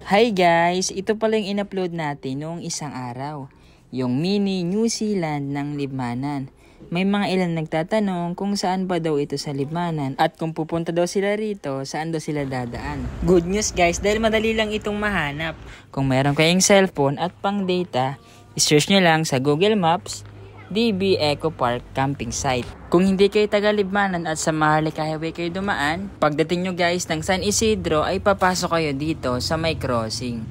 Hi guys! Ito pala yung in-upload natin noong isang araw. Yung mini New Zealand ng Libmanan. May mga ilan nagtatanong kung saan ba daw ito sa Libmanan at kung pupunta daw sila rito, saan daw sila dadaan. Good news guys, dahil madali lang itong mahanap. Kung meron kayong cellphone at pang data, i-search nyo lang sa Google Maps, DB Eco Park Camping Site. Kung hindi kayo taga Libmanan at sa Maharlika Highway kayo dumaan, pagdating nyo guys ng San Isidro ay papasok kayo dito sa may crossing.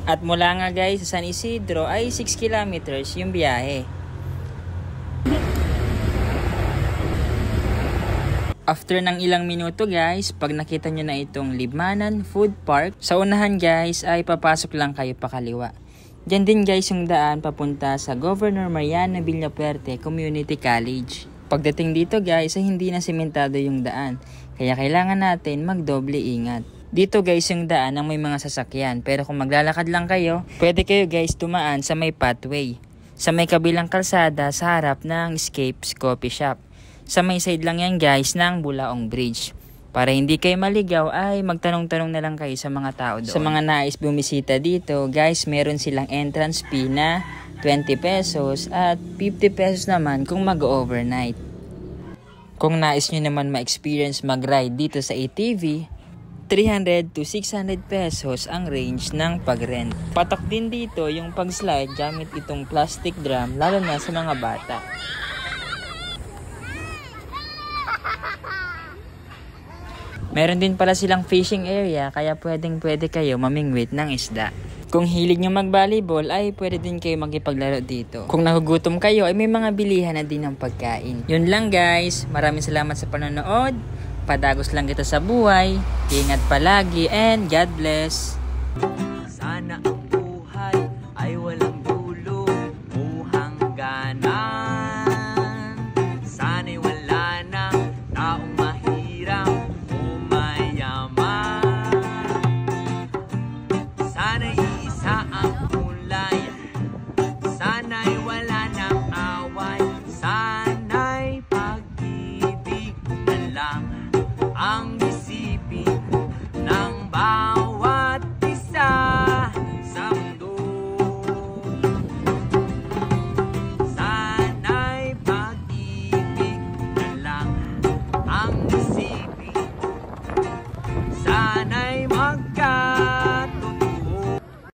At mula nga guys sa San Isidro ay 6 kilometers yung biyahe. After ng ilang minuto guys, pag nakita nyo na itong Libmanan Food Park, sa unahan guys ay papasok lang kayo pakaliwa. Diyan din guys yung daan papunta sa Governor Mariano Villapuerte Community College. Pagdating dito guys ay hindi na sementado yung daan, kaya kailangan natin magdoble ingat. Dito guys yung daan ng may mga sasakyan, pero kung maglalakad lang kayo, pwede kayo guys tumaan sa may pathway. Sa may kabilang kalsada sa harap ng Escapes Coffee Shop. Sa may side lang yan guys ng Bulaong Bridge. Para hindi kayo maligaw ay magtanong-tanong na lang kayo sa mga tao doon. Sa mga nais bumisita dito, guys, meron silang entrance fee na 20 pesos at 50 pesos naman kung mag-overnight. Kung nais nyo naman ma-experience mag-ride dito sa ATV, 300 to 600 pesos ang range ng pag-rent. Patok din dito yung pag-slide gamit itong plastic drum lalo na sa mga bata. Meron din pala silang fishing area kaya pwede kayo mamingwit ng isda. Kung hilig nyo mag-volleyball ay pwede din kayo makipaglaro dito. Kung nagugutom kayo ay may mga bilihan na din ng pagkain. Yun lang guys, maraming salamat sa panonood. Padagos lang kita sa buhay. Ingat palagi and God bless. Sana